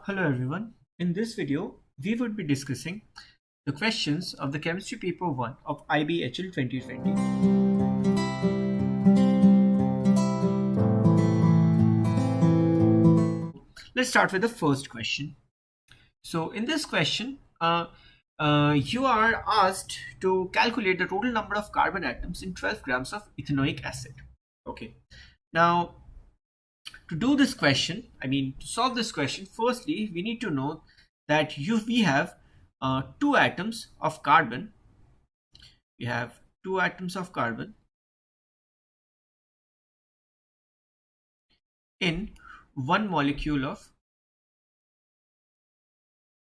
Hello everyone. In this video, we would be discussing the questions of the Chemistry Paper 1 of IBHL 2020. Let's start with the first question. So in this question, you are asked to calculate the total number of carbon atoms in 12 grams of ethanoic acid. Okay. Now, to do this question, to solve this question, firstly, we need to know that we have two atoms of carbon. We have two atoms of carbon in one molecule of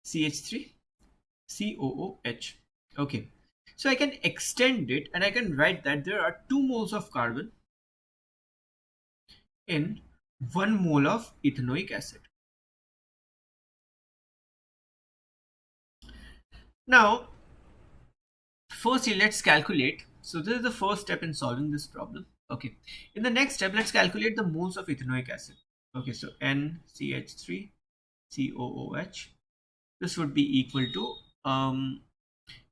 CH3 COOH. Okay, so I can extend it and I can write that there are 2 moles of carbon in 1 mole of ethanoic acid. Now, firstly, let's calculate. So this is the first step in solving this problem. Okay, in the next step, let's calculate the moles of ethanoic acid. Okay, so NCH3 COOH. This would be equal to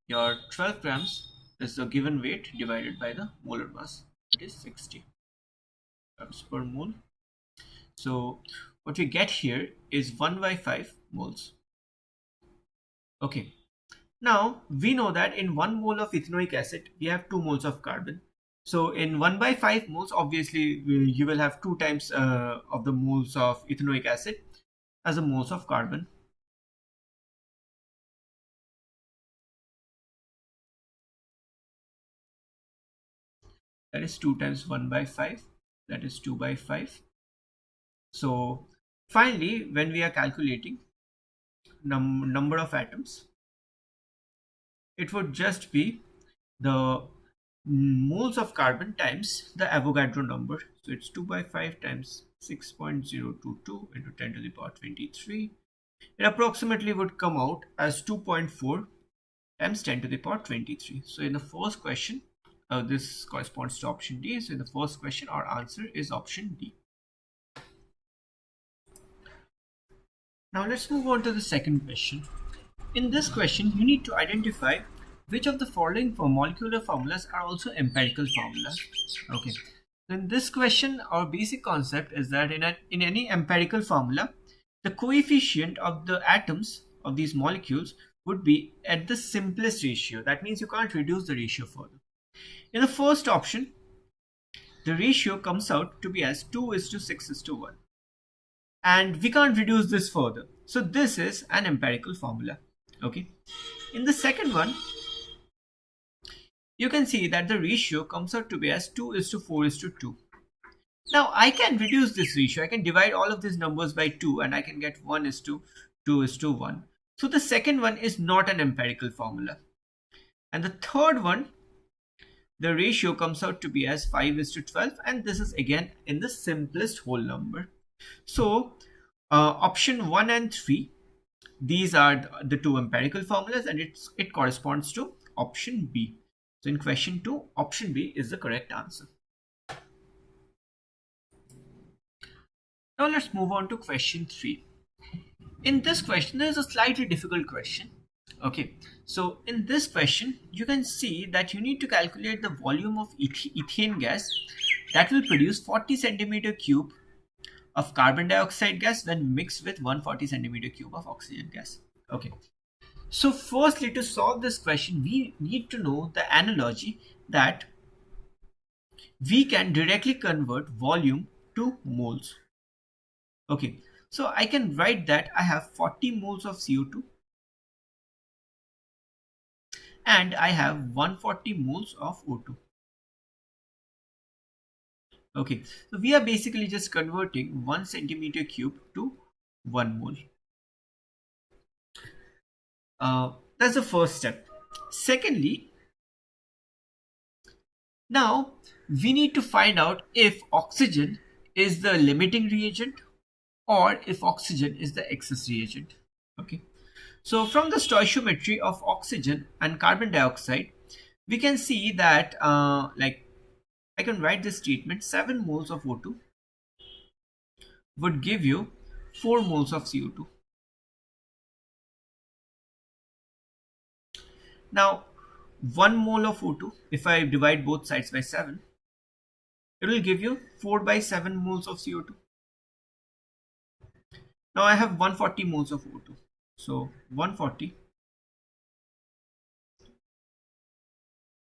your 12 grams is the given weight divided by the molar mass. It is 60 grams per mole. So what we get here is 1 by 5 moles. Okay. Now we know that in 1 mole of ethanoic acid we have 2 moles of carbon. So in 1 by 5 moles, obviously you will have 2 times of the moles of ethanoic acid as the moles of carbon. That is 2 times 1 by 5. That is 2 by 5. So finally, when we are calculating number of atoms, it would just be the moles of carbon times the Avogadro number. So it's 2 by 5 times 6.022 into 10 to the power 23. It approximately would come out as 2.4 times 10 to the power 23. So in the first question, this corresponds to option D. So in the first question, our answer is option D. Now let's move on to the second question. In this question, you need to identify which of the following molecular formulas are also empirical formulas. Okay. In this question, our basic concept is that in any empirical formula, the coefficient of the atoms of these molecules would be at the simplest ratio. That means you can't reduce the ratio further. In the first option, the ratio comes out to be as 2:6:1. And we can't reduce this further. So this is an empirical formula. Okay. In the second one, you can see that the ratio comes out to be as 2:4:2. Now I can reduce this ratio. I can divide all of these numbers by 2 and I can get 1:2:1. So the second one is not an empirical formula. And the third one, the ratio comes out to be as 5:12, and this is again in the simplest whole number. So option 1 and 3, these are the two empirical formulas, and it corresponds to option B. So in question 2, option B is the correct answer. Now let's move on to question 3. In this question, there is a slightly difficult question. Okay, so in this question, you can see that you need to calculate the volume of ethane gas that will produce 40 centimeter cube of carbon dioxide gas when mixed with 140 centimeter cube of oxygen gas. Okay. So firstly, to solve this question, we need to know the analogy that we can directly convert volume to moles. Okay. So I can write that I have 40 moles of CO2 and I have 140 moles of O2. Okay, so we are basically just converting 1 centimeter cube to 1 mole. That's the first step. Secondly, now we need to find out if oxygen is the limiting reagent or if oxygen is the excess reagent. Okay, so from the stoichiometry of oxygen and carbon dioxide, we can see that I can write this statement: 7 moles of O2 would give you 4 moles of CO2. Now 1 mole of O2, if I divide both sides by 7, it will give you 4 by 7 moles of CO2. Now I have 140 moles of O2. So 140,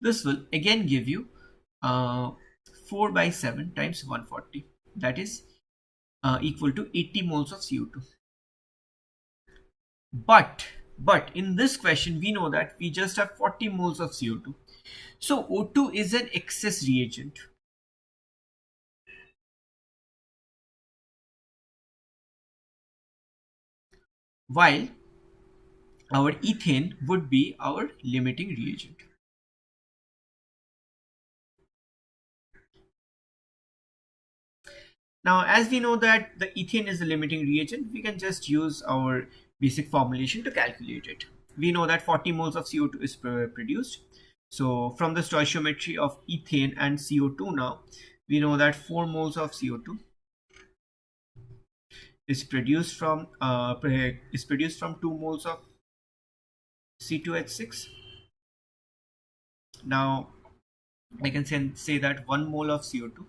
this will again give you 4 by 7 times 140, that is equal to 80 moles of CO2. But in this question we know that we just have 40 moles of CO2. So O2 is an excess reagent. While our ethane would be our limiting reagent. Now, as we know that the ethane is the limiting reagent, we can just use our basic formulation to calculate it. We know that 40 moles of CO2 is produced. So from the stoichiometry of ethane and CO2 now, we know that 4 moles of CO2 is produced from 2 moles of C2H6. Now I can say that 1 mole of CO2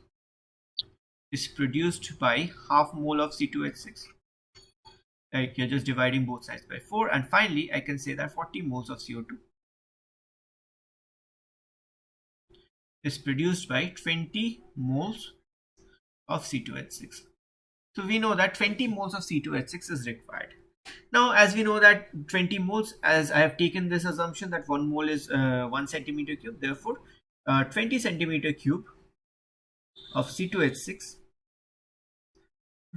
is produced by half mole of C2H6. Like you're just dividing both sides by 4, and finally I can say that 40 moles of CO2 is produced by 20 moles of C2H6. So we know that 20 moles of C2H6 is required. Now, as we know that 20 moles, as I have taken this assumption that 1 mole is 1 centimeter cube, therefore 20 centimeter cube of C2H6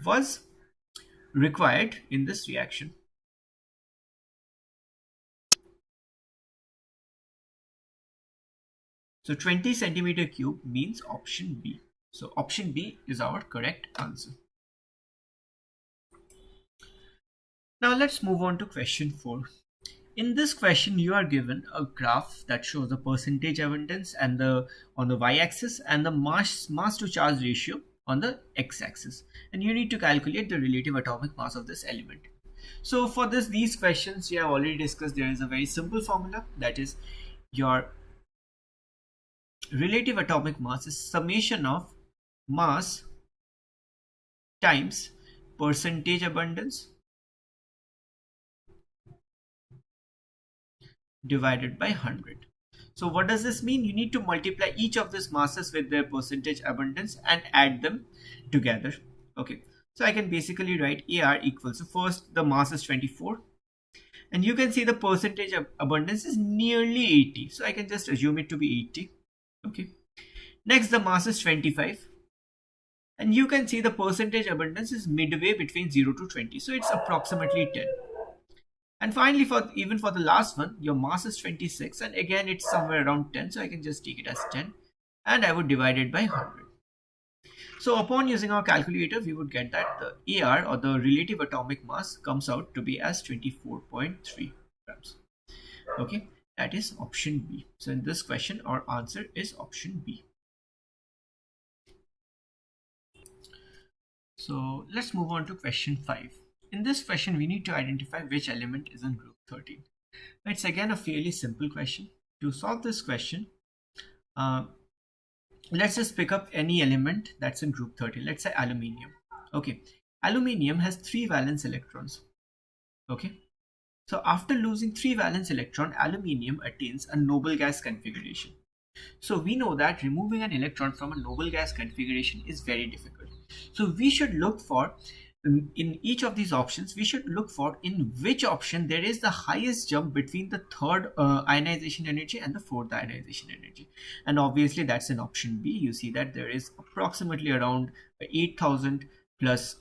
was required in this reaction. So 20 centimeter cube means option B. So option B is our correct answer. Now let's move on to question 4. In this question, you are given a graph that shows the percentage abundance and on the y-axis and the mass to charge ratio on the x-axis, and you need to calculate the relative atomic mass of this element. So for these questions we have already discussed. There is a very simple formula, that is your relative atomic mass is summation of mass times percentage abundance divided by 100. So what does this mean? You need to multiply each of these masses with their percentage abundance and add them together. Okay, so I can basically write AR equals, so first the mass is 24, and you can see the percentage abundance is nearly 80, so I can just assume it to be 80. Okay, next the mass is 25, and you can see the percentage abundance is midway between 0 to 20, so it's approximately 10. And finally, even for the last one, your mass is 26, and again it's somewhere around 10, so I can just take it as 10, and I would divide it by 100. So upon using our calculator, we would get that the AR, or the relative atomic mass, comes out to be as 24.3 grams. Okay, that is option B. So in this question, our answer is option B. So let's move on to question 5. In this question, we need to identify which element is in group 13. It's again a fairly simple question. To solve this question, let's just pick up any element that's in group 13. Let's say aluminium. Okay, aluminium has 3 valence electrons. Okay, so after losing 3 valence electron, aluminium attains a noble gas configuration. So we know that removing an electron from a noble gas configuration is very difficult. So we should look for, in each of these options, we should look for in which option there is the highest jump between the third ionization energy and the fourth ionization energy. And obviously that's in option B. You see that there is approximately around 8,000 plus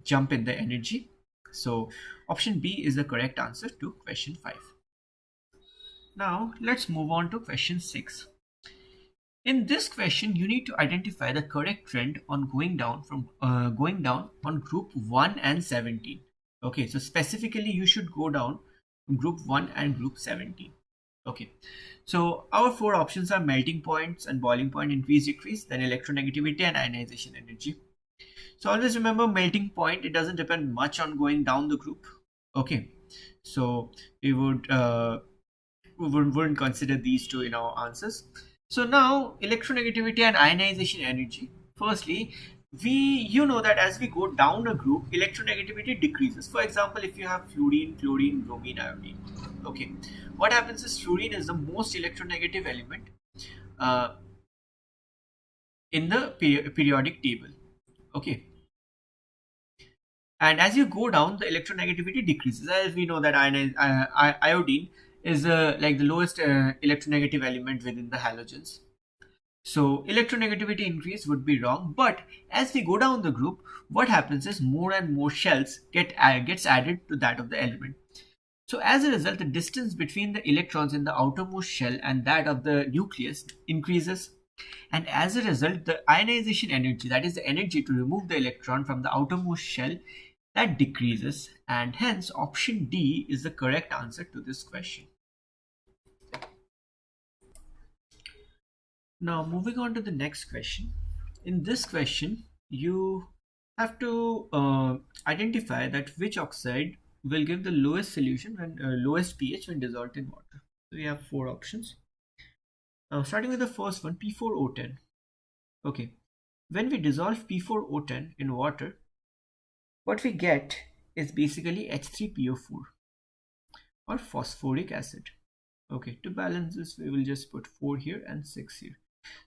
jump in the energy. So option B is the correct answer to question 5. Now let's move on to question 6. In this question, you need to identify the correct trend on going down on group 1 and 17. Okay, so specifically you should go down from group 1 and group 17. Okay, so our 4 options are melting points and boiling point, increase, decrease, then electronegativity and ionization energy. So always remember, melting point, it doesn't depend much on going down the group. Okay, so we would wouldn't consider these two in our answers. So now electronegativity and ionization energy. Firstly, you know that as we go down a group, electronegativity decreases. For example, if you have fluorine, chlorine, bromine, iodine. Okay, what happens is fluorine is the most electronegative element uh, in the periodic table. Okay, and as you go down, the electronegativity decreases. As we know that iodine is like the lowest electronegative element within the halogens. So electronegativity increase would be wrong, but as we go down the group, what happens is more and more shells gets added to that of the element. So as a result, the distance between the electrons in the outermost shell and that of the nucleus increases. And as a result, the ionization energy, that is the energy to remove the electron from the outermost shell, that decreases, and hence option D is the correct answer to this question. Now moving on to the next question. In this question, you have to identify that which oxide will give the lowest solution when lowest pH when dissolved in water. So we have four options. Now starting with the first one, P4O10. Okay, when we dissolve P4O10 in water, what we get is basically H3PO4 or phosphoric acid. Okay, to balance this, we will just put 4 here and 6 here.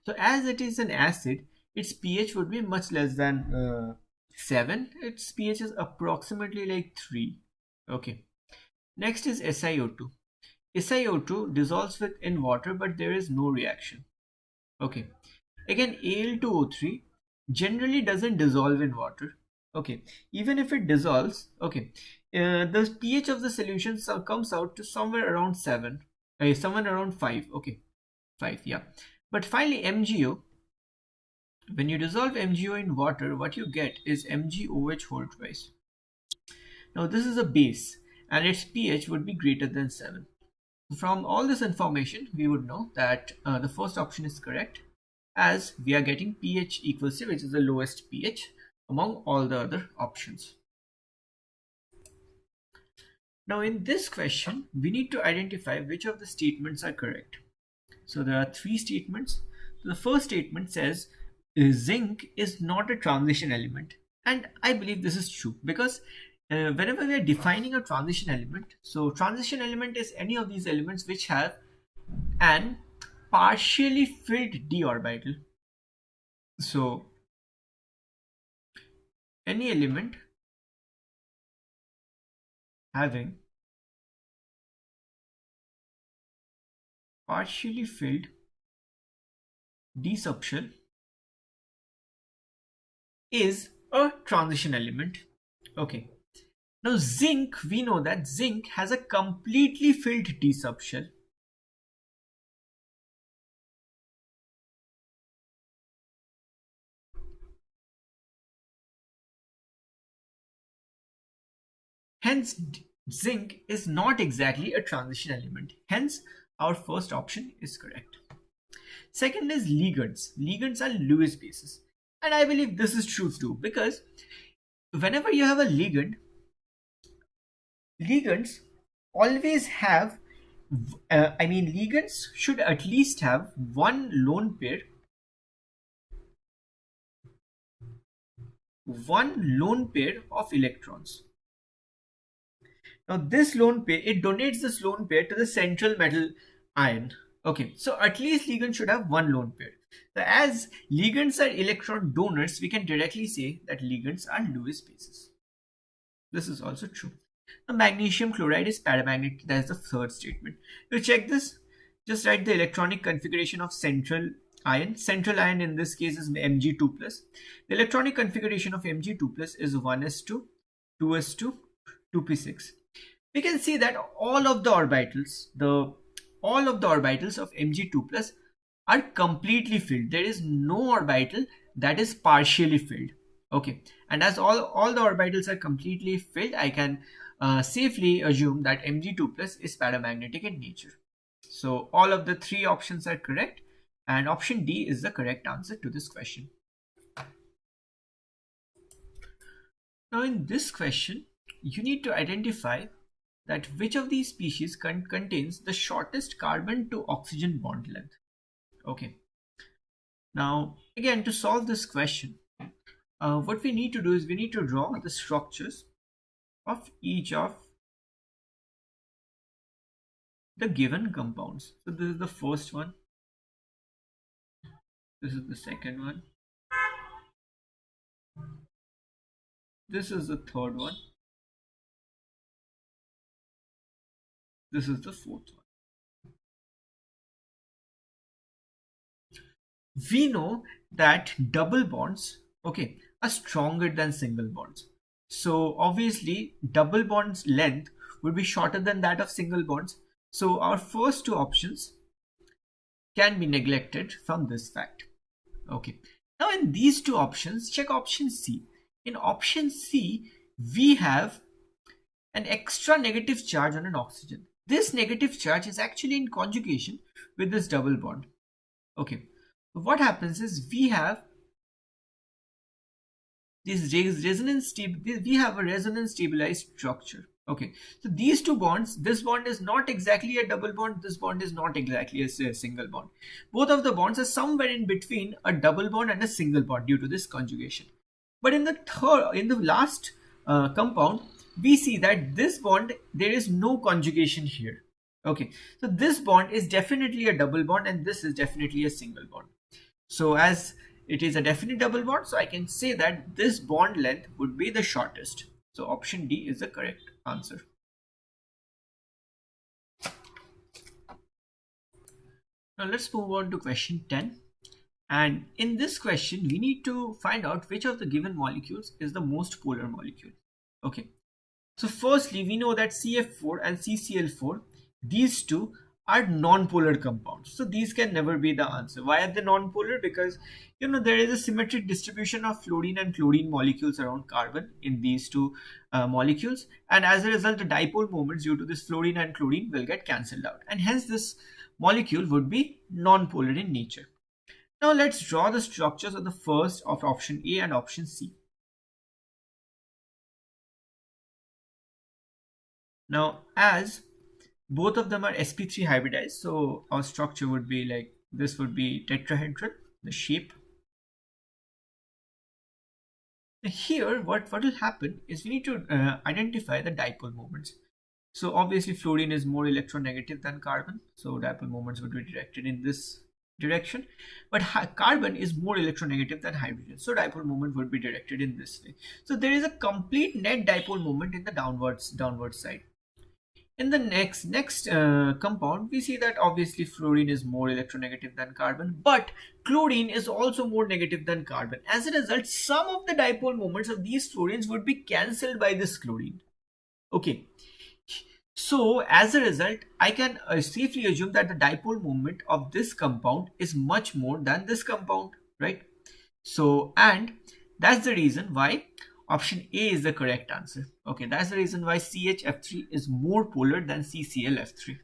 So as it is an acid, its pH would be much less than 7. Its pH is approximately like 3. Okay. Next is SiO2. SiO2 dissolves in water, but there is no reaction. Okay. Again, Al2O3 generally doesn't dissolve in water. Okay. Even if it dissolves, okay, the pH of the solution comes out to somewhere around 7. Somewhere around 5. Okay. 5, yeah. But finally, MgO, when you dissolve MgO in water, what you get is MgOH whole twice. Now, this is a base and its pH would be greater than 7. From all this information, we would know that the first option is correct, as we are getting pH equals 0, which is the lowest pH among all the other options. Now, in this question, we need to identify which of the statements are correct. So there are three statements. The first statement says zinc is not a transition element, and I believe this is true because whenever we are defining a transition element, so transition element is any of these elements which have an partially filled d orbital. So any element having partially filled d subshell is a transition element. Okay. Now zinc, we know that zinc has a completely filled d subshell. Hence, zinc is not exactly a transition element. Hence, our first option is correct. Second is ligands. Ligands are Lewis bases. And I believe this is true too, because whenever you have a ligand, ligands always have, ligands should at least have one lone pair of electrons. Now this lone pair, it donates this lone pair to the central metal ion. Okay, so at least ligands should have one lone pair. So as ligands are electron donors, we can directly say that ligands are Lewis bases. This is also true. The magnesium chloride is paramagnetic. That is the third statement. To check this, just write the electronic configuration of central ion. Central ion in this case is Mg2+. The electronic configuration of Mg2+ is 1s2, 2s2, 2p6. We can see that all of the orbitals of Mg2+ are completely filled. There is no orbital that is partially filled. Okay, and as all the orbitals are completely filled, I can safely assume that Mg2+ is paramagnetic in nature. So all of the three options are correct, and option D is the correct answer to this question. Now in this question, you need to identify that which of these species contains the shortest carbon to oxygen bond length. Okay. Now, again, to solve this question, what we need to do is we need to draw the structures of each of the given compounds. So this is the first one. This is the second one. This is the third one. This is the fourth one. We know that double bonds, okay, are stronger than single bonds. So obviously double bonds length would be shorter than that of single bonds. So our first two options can be neglected from this fact. Okay. Now in these two options, check option C. In option C, we have an extra negative charge on an oxygen. This negative charge is actually in conjugation with this double bond. Okay. What happens is we have this we have a resonance stabilized structure. Okay, so these two bonds, this bond is not exactly a double bond, this bond is not exactly a single bond. Both of the bonds are somewhere in between a double bond and a single bond due to this conjugation. But in the last compound, we see that this bond, there is no conjugation here. Okay, so this bond is definitely a double bond and this is definitely a single bond. So as it is a definite double bond, so I can say that this bond length would be the shortest. So option D is the correct answer. Now let's move on to question 10. And in this question, we need to find out which of the given molecules is the most polar molecule. Okay. So firstly, we know that CF4 and CCl4, these two are non-polar compounds. So these can never be the answer. Why are they non-polar? Because there is a symmetric distribution of fluorine and chlorine molecules around carbon in these two molecules, and as a result the dipole moments due to this fluorine and chlorine will get cancelled out, and hence this molecule would be non-polar in nature. Now let's draw the structures of the first of option A and option C. Now as both of them are sp3 hybridized, so our structure would be like this, would be tetrahedral, the shape. Here what will happen is we need to identify the dipole moments. So obviously fluorine is more electronegative than carbon, so dipole moments would be directed in this direction, but carbon is more electronegative than hydrogen, so dipole moment would be directed in this way. So there is a complete net dipole moment in the downward side. In the next compound, we see that obviously fluorine is more electronegative than carbon, but chlorine is also more negative than carbon. As a result, some of the dipole moments of these fluorines would be cancelled by this chlorine. Okay, so as a result, I can safely assume that the dipole moment of this compound is much more than this compound, right? So, and that's the reason why option A is the correct answer. Okay, that's the reason why CHF3 is more polar than CClF3.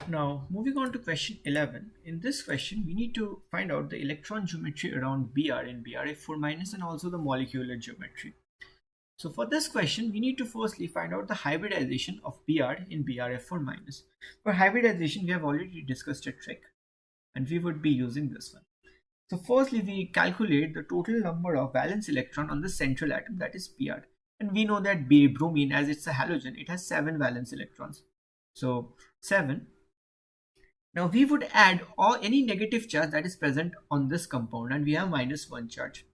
Now, moving on to question 11. In this question, we need to find out the electron geometry around Br in Brf4- and also the molecular geometry. So for this question, we need to firstly find out the hybridization of Br in Brf4-. For hybridization, we have already discussed a trick, and we would be using this one. So firstly, we calculate the total number of valence electron on the central atom, that is Br. And we know that bromine, as it's a halogen, it has 7 valence electrons. So 7. Now we would add any negative charge that is present on this compound, and we have -1 charge.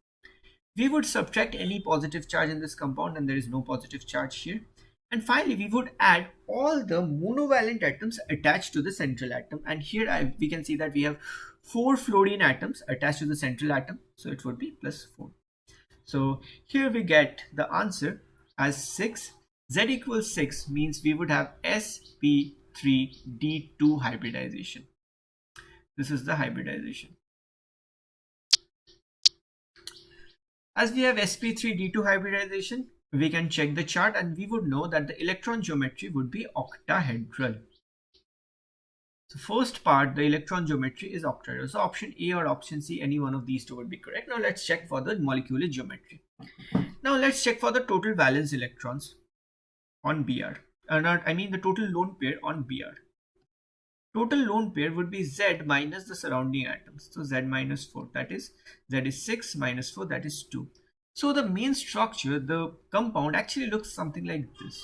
We would subtract any positive charge in this compound, and there is no positive charge here. And finally, we would add all the monovalent atoms attached to the central atom. And here we can see that we have 4 fluorine atoms attached to the central atom. So it would be +4. So here we get the answer as 6. Z equals 6 means we would have sp3d2 hybridization. This is the hybridization. As we have sp3d2 hybridization, we can check the chart and we would know that the electron geometry would be octahedral. So first part, the electron geometry is octahedral. So option A or option C, any one of these two would be correct. Now let's check for the molecular geometry. Now let's check for the total valence electrons. on Br. Not, I mean the total lone pair on Br. Total lone pair would be Z minus the surrounding atoms. So Z minus 4, that is, Z is 6 minus 4, that is 2. So the main structure, the compound actually looks something like this.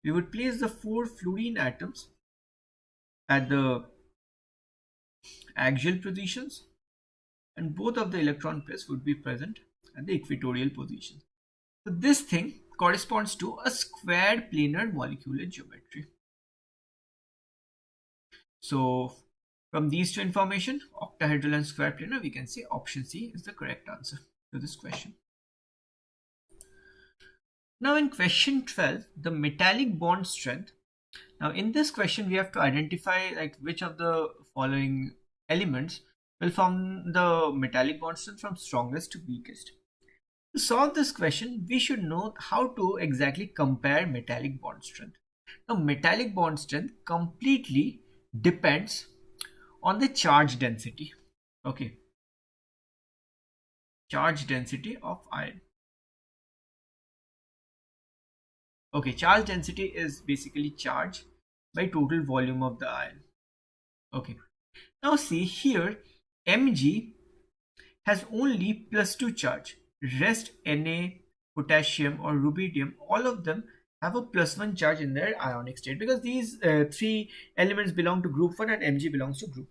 We would place the 4 fluorine atoms at the axial positions, and both of the electron pairs would be present at the equatorial position. So this thing corresponds to a squared planar molecular geometry. So from these two information, octahedral and square planar, we can say option C is the correct answer to this question. Now in question 12, the metallic bond strength. Now in this question, we have to identify like which of the following elements will form the metallic bond strength from strongest to weakest. To solve this question, we should know how to exactly compare metallic bond strength. Now metallic bond strength completely depends on the charge density. Okay, charge density of ion. Okay, charge density is basically charge by total volume of the ion. Okay, now see here, Mg has only +2 charge. Rest, Na, potassium or rubidium, all of them have a +1 charge in their ionic state, because these three elements belong to group 1 and Mg belongs to group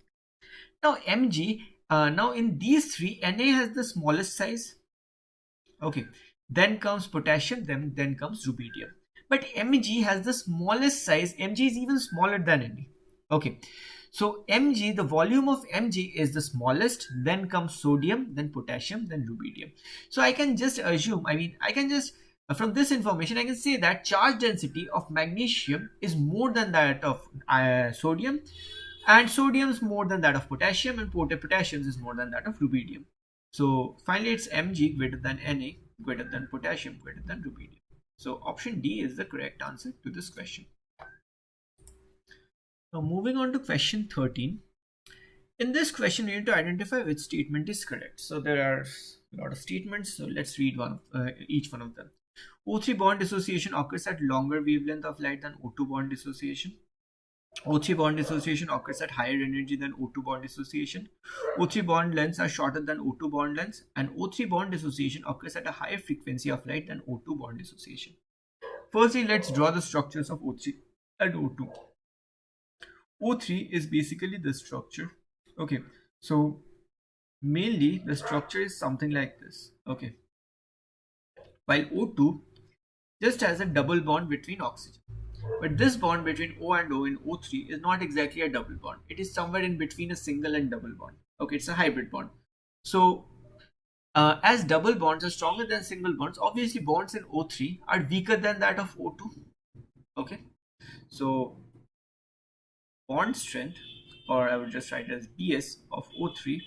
2. Now Mg, now in these three, Na has the smallest size. Okay, then comes potassium, then comes rubidium. But Mg has the smallest size. Mg is even smaller than Na. Okay, so Mg, the volume of Mg is the smallest, then comes sodium, then potassium, then rubidium. So I can just assume, from this information, I can say that charge density of magnesium is more than that of sodium, and sodium is more than that of potassium, and potassium is more than that of rubidium. So finally, it's Mg greater than Na, greater than potassium, greater than rubidium. So option D is the correct answer to this question. Now moving on to question 13. In this question, we need to identify which statement is correct. So there are a lot of statements. So let's read each one of them. O3 bond dissociation occurs at longer wavelength of light than O2 bond dissociation. O3 bond dissociation occurs at higher energy than O2 bond dissociation. O3 bond lengths are shorter than O2 bond lengths, and O3 bond dissociation occurs at a higher frequency of light than O2 bond dissociation. Firstly, let's draw the structures of O3 and O2. O3 is basically the structure. Okay, so mainly the structure is something like this. Okay, while O2 just has a double bond between oxygen. But this bond between O and O in O3 is not exactly a double bond. It is somewhere in between a single and double bond. Okay, it's a hybrid bond. So as double bonds are stronger than single bonds, obviously bonds in O3 are weaker than that of O2. Okay, so bond strength, or I would just write it as BS of O3,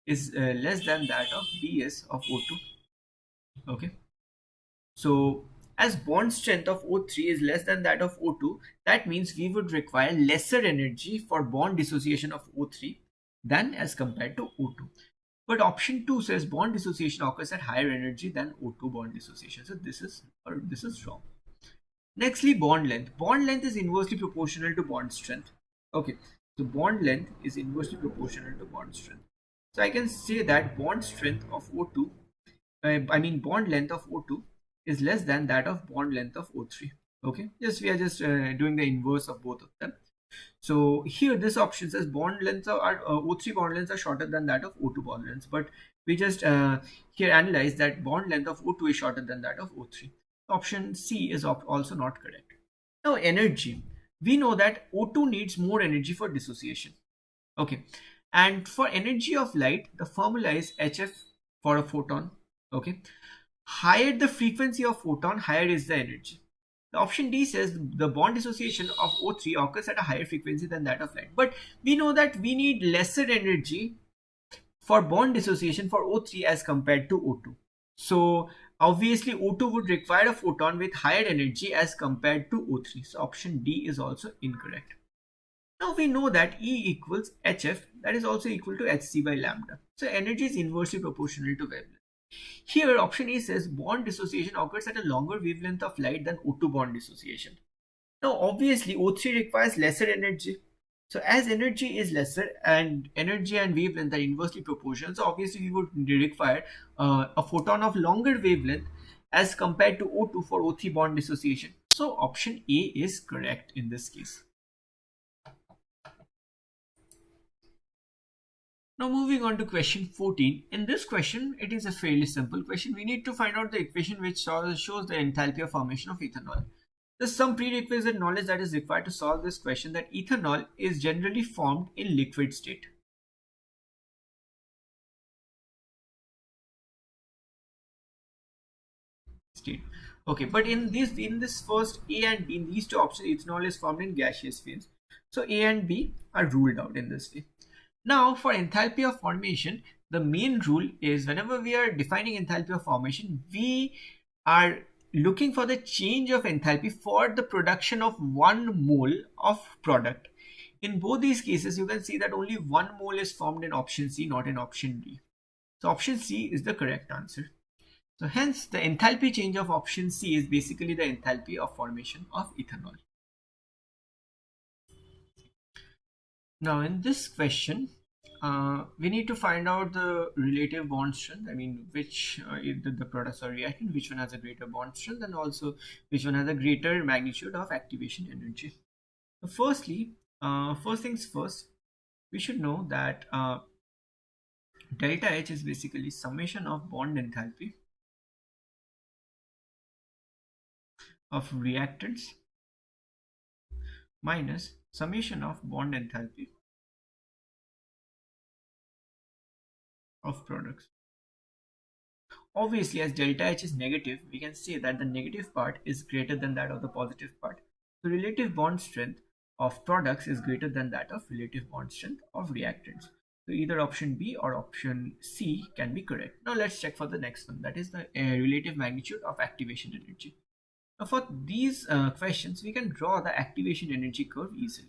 is less than that of BS of O2. Okay, so as bond strength of O3 is less than that of O2, that means we would require lesser energy for bond dissociation of O3 than as compared to O2. But option 2 says bond dissociation occurs at higher energy than O2 bond dissociation. So this is wrong. Nextly, bond length. Bond length is inversely proportional to bond strength. Okay, so bond length is inversely proportional to bond strength. So I can say that bond strength of O2, bond length of O2 is less than that of bond length of O3. Okay, we are just doing the inverse of both of them. So here this option says bond lengths are O3 bond lengths are shorter than that of O2 bond lengths, but we just here analyze that bond length of O2 is shorter than that of O3. Option C is also not correct. Now energy, we know that O2 needs more energy for dissociation. Okay, and for energy of light, the formula is HF for a photon. Okay, higher the frequency of photon, higher is the energy. The option D says the bond dissociation of O3 occurs at a higher frequency than that of light. But we know that we need lesser energy for bond dissociation for O3 as compared to O2. So obviously O2 would require a photon with higher energy as compared to O3. So option D is also incorrect. Now we know that E equals HF, that is also equal to Hc by lambda. So energy is inversely proportional to wavelength. Here option A says bond dissociation occurs at a longer wavelength of light than O2 bond dissociation. Now obviously O3 requires lesser energy. So as energy is lesser and energy and wavelength are inversely proportional, so obviously we would require a photon of longer wavelength as compared to O2 for O3 bond dissociation. So option A is correct in this case. Now moving on to question 14. In this question, it is a fairly simple question. We need to find out the equation which shows the enthalpy of formation of ethanol. There's some prerequisite knowledge that is required to solve this question, that ethanol is generally formed in liquid state. Okay, but in this first A and B, in these two options, ethanol is formed in gaseous phase. So A and B are ruled out in this way. Now for enthalpy of formation, the main rule is whenever we are defining enthalpy of formation, we are looking for the change of enthalpy for the production of 1 mole of product. In both these cases, you can see that only 1 mole is formed in option C, not in option D. So option C is the correct answer. So hence the enthalpy change of option C is basically the enthalpy of formation of ethanol. Now in this question, we need to find out the relative bond strength. I mean, which the products are reacting, which one has a greater bond strength, and also which one has a greater magnitude of activation energy. So firstly, first things first, we should know that delta H is basically summation of bond enthalpy of reactants minus summation of bond enthalpy of products. Obviously, as delta H is negative, we can say that the negative part is greater than that of the positive part. The relative bond strength of products is greater than that of relative bond strength of reactants. So either option B or option C can be correct. Now let's check for the next one, that is the relative magnitude of activation energy. Now for these questions, we can draw the activation energy curve easily.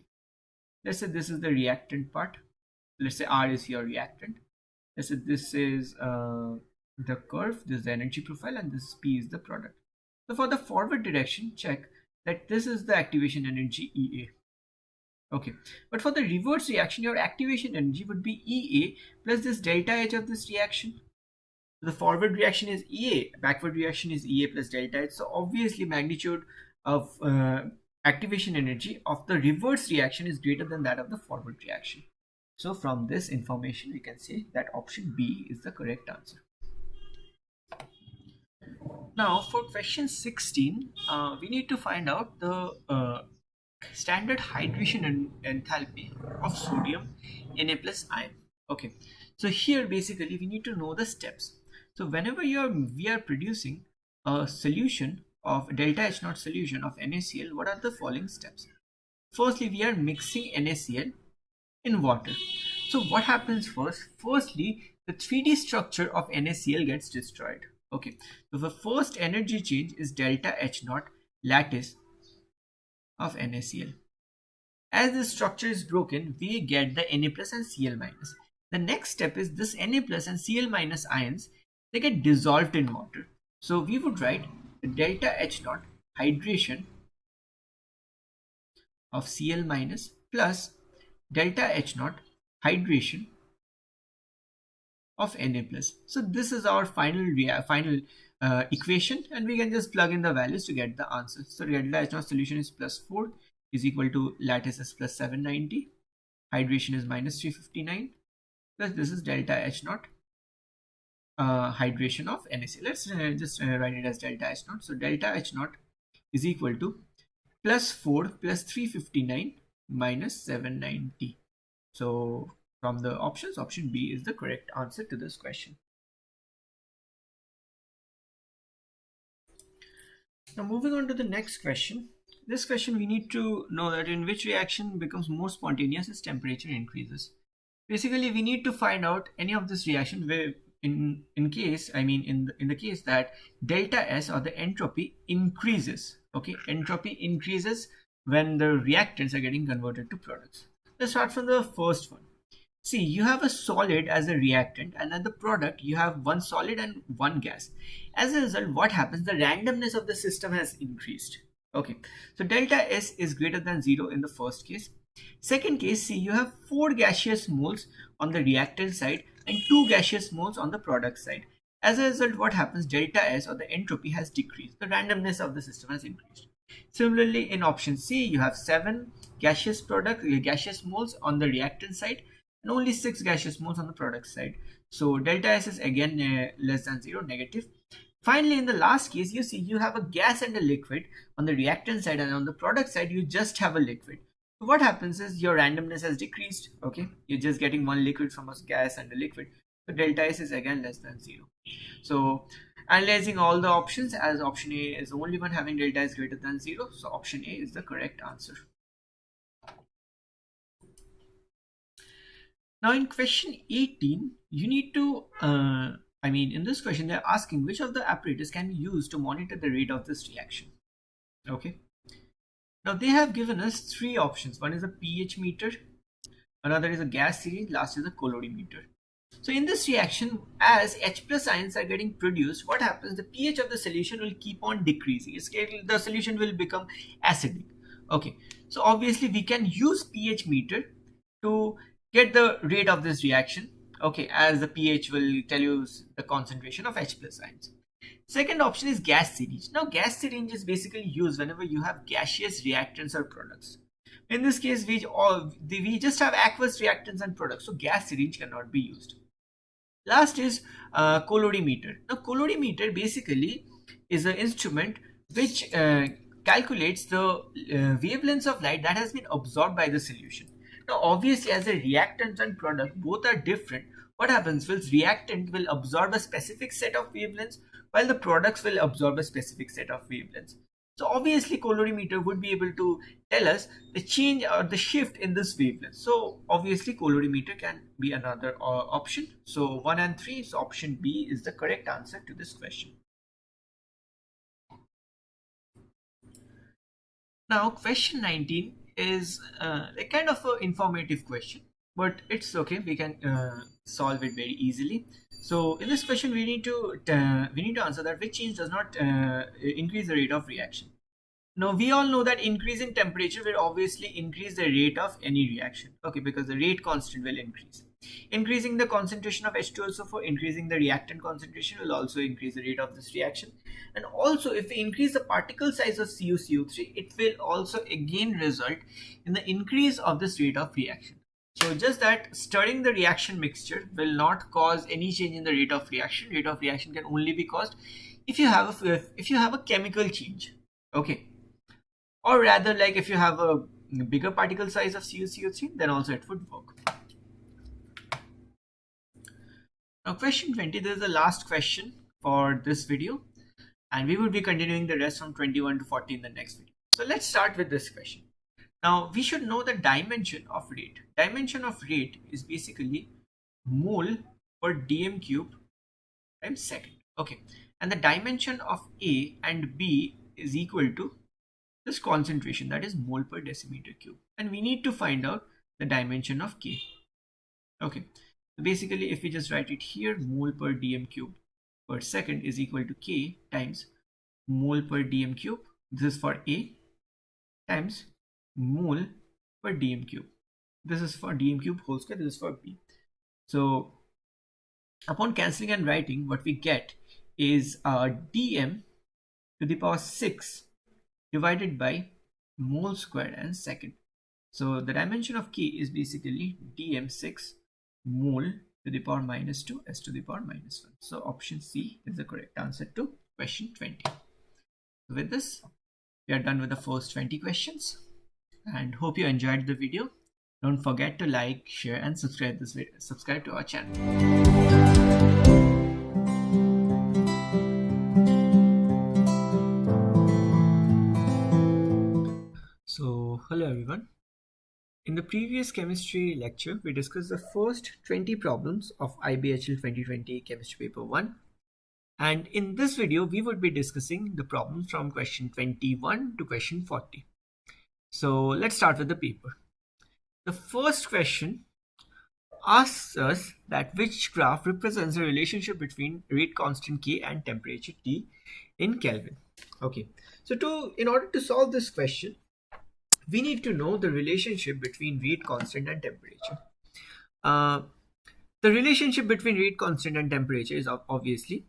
Let's say this is the reactant part. Let's say R is your reactant. Let's say this is the curve, this is the energy profile, and this P is the product. So for the forward direction, check that this is the activation energy EA. Okay, but for the reverse reaction, your activation energy would be EA plus this delta H of this reaction. The forward reaction is EA, backward reaction is EA plus delta H. So obviously magnitude of activation energy of the reverse reaction is greater than that of the forward reaction. So from this information, we can say that option B is the correct answer. Now for question 16, we need to find out the standard hydration enthalpy of sodium Na plus ion. Okay, so here basically we need to know the steps. So whenever we are producing a solution of delta H naught solution of NaCl, what are the following steps? Firstly, we are mixing NaCl in water. So what happens first? Firstly, the 3D structure of NaCl gets destroyed. Okay, so the first energy change is delta H naught lattice of NaCl. As this structure is broken, we get the Na plus and Cl minus. The next step is this Na plus and Cl minus ions, they get dissolved in water. So we would write the delta H naught hydration of Cl minus plus delta H naught hydration of Na plus. So this is our final equation, and we can just plug in the values to get the answer. So delta H naught solution is plus 4 is equal to lattice is plus 790, hydration is minus 359, plus this is delta H naught hydration of NaCl. Let's just write it as delta H naught. So delta H naught is equal to plus 4 plus 359 minus 790. So from the options, option B is the correct answer to this question. Now moving on to the next question. This question we need to know that in which reaction becomes more spontaneous as temperature increases. Basically, we need to find out any of this reaction where in the case that delta S or the entropy increases. Okay, entropy increases when the reactants are getting converted to products. Let's start from the first one. See, you have a solid as a reactant, and at the product you have one solid and one gas. As a result, what happens? The randomness of the system has increased. Okay, so delta S is greater than 0 in the first case. Second case, see, you have 4 gaseous moles on the reactant side and 2 gaseous moles on the product side. As a result, what happens? Delta S, or the entropy, has decreased. The randomness of the system has increased. Similarly, in option C, you have 7 gaseous moles on the reactant side and only 6 gaseous moles on the product side. So delta S is again less than 0, negative. Finally, in the last case, you see you have a gas and a liquid on the reactant side, and on the product side you just have a liquid. So what happens is your randomness has decreased. Okay, you're just getting one liquid from a gas and a liquid. So delta S is again less than 0. So analyzing all the options, as option A is the only one having delta S greater than 0, so option A is the correct answer. Now in question 18, you need to, in this question they're asking which of the apparatus can be used to monitor the rate of this reaction. Okay. Now they have given us 3 options. One is a pH meter, another is a gas syringe, last is a colorimeter. So in this reaction, as H plus ions are getting produced, what happens? The pH of the solution will keep on decreasing. The solution will become acidic. Okay. So obviously we can use pH meter to get the rate of this reaction, okay, as the pH will tell you the concentration of H plus ions. Second option is gas syringe. Now gas syringe is basically used whenever you have gaseous reactants or products. In this case, we just have aqueous reactants and products, so gas syringe cannot be used. Last is colorimeter. Now colorimeter basically is an instrument which calculates the wavelengths of light that has been absorbed by the solution. Now obviously, as a reactant and product both are different, what happens is reactant will absorb a specific set of wavelengths while the products will absorb a specific set of wavelengths. So obviously colorimeter would be able to tell us the change or the shift in this wavelength. So obviously colorimeter can be another option. So 1 and 3, so option B is the correct answer to this question. Now question 19 is a kind of an informative question, but it's okay, we can solve it very easily. So in this question we need to answer that which change does not increase the rate of reaction. Now we all know that increase in temperature will obviously increase the rate of any reaction, okay, because the rate constant will increase. Increasing the concentration of H2SO4, increasing the reactant concentration will also increase the rate of this reaction. And also if we increase the particle size of CuCO3, it will also again result in the increase of this rate of reaction. So just that stirring the reaction mixture will not cause any change in the rate of reaction. Rate of reaction can only be caused if you have a chemical change, okay, or rather like if you have a bigger particle size of CuCO3, then also it would work. Now question 20, this is the last question for this video, and we will be continuing the rest from 21 to 40 in the next video. So let's start with this question. Now we should know the dimension of rate. Dimension of rate is basically mole per dm cube times second, okay, and the dimension of A and B is equal to this concentration, that is mole per decimeter cube, and we need to find out the dimension of K. Okay, so basically if we just write it here, mole per dm cube per second is equal to K times mole per dm cube, this is for A, times mole per dm cube, this is for dm cube whole square, this is for B. So upon cancelling and writing, what we get is dm to the power 6 divided by mole square and second. So the dimension of K is basically dm6 mole to the power minus 2 s to the power minus 1. So option C is the correct answer to question 20. So with this, we are done with the first 20 questions, and hope you enjoyed the video. Don't forget to like, share and subscribe to our channel. So hello everyone. In the previous chemistry lecture, we discussed the first 20 problems of IBHL 2020 chemistry paper 1. And in this video, we would be discussing the problems from question 21 to question 40. So let's start with the paper. The first question asks us that which graph represents the relationship between rate constant K and temperature T in Kelvin. Okay, so in order to solve this question, we need to know the relationship between rate constant and temperature. Uh, the relationship between rate constant and temperature is obviously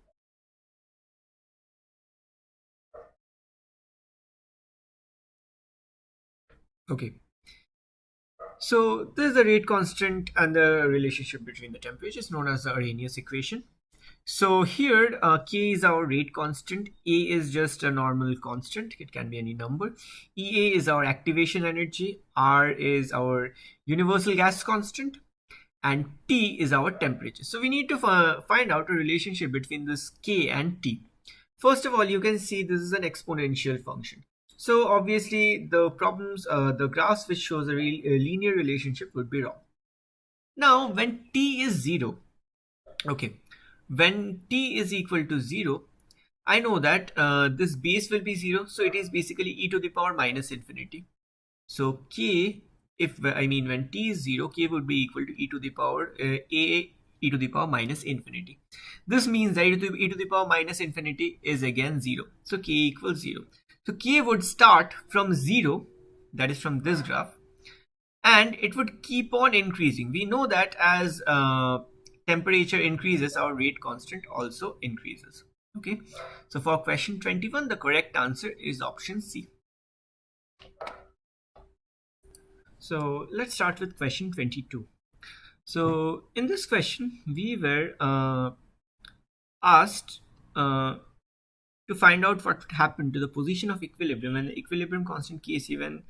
okay. So this is the rate constant and the relationship between the temperatures known as the Arrhenius equation. So here K is our rate constant, A is just a normal constant, it can be any number, EA is our activation energy, R is our universal gas constant, and T is our temperature. So we need to find out a relationship between this K and T. First of all, you can see this is an exponential function. So obviously the the graphs which shows a linear relationship would be wrong. Now when T is 0, okay, when T is equal to 0, I know that this base will be 0, so it is basically e to the power minus infinity. So K, when T is 0, K would be equal to e to the power A e to the power minus infinity. This means that e to the power minus infinity is again 0. So K equals 0. So K would start from 0, that is from this graph, and it would keep on increasing. We know that as temperature increases, our rate constant also increases. Okay, so for question 21, the correct answer is option C. So let's start with question 22. So in this question, we were asked to find out what would happen to the position of equilibrium when the equilibrium constant Kc when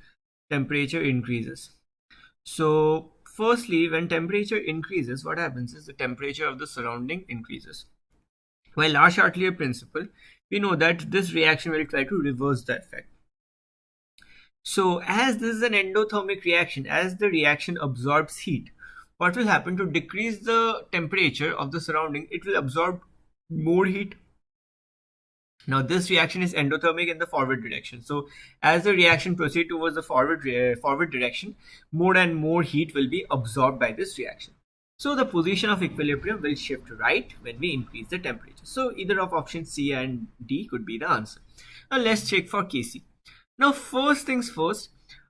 temperature increases. So firstly, when temperature increases, what happens is the temperature of the surrounding increases. By Le-Chatelier principle, we know that this reaction will try to reverse the effect. So as this is an endothermic reaction, as the reaction absorbs heat, what will happen to decrease the temperature of the surrounding? It will absorb more heat. Now this reaction is endothermic in the forward direction. So as the reaction proceeds towards the forward direction, more and more heat will be absorbed by this reaction. So the position of equilibrium will shift right when we increase the temperature. So either of option C and D could be the answer. Now let's check for Kc. Now first things first,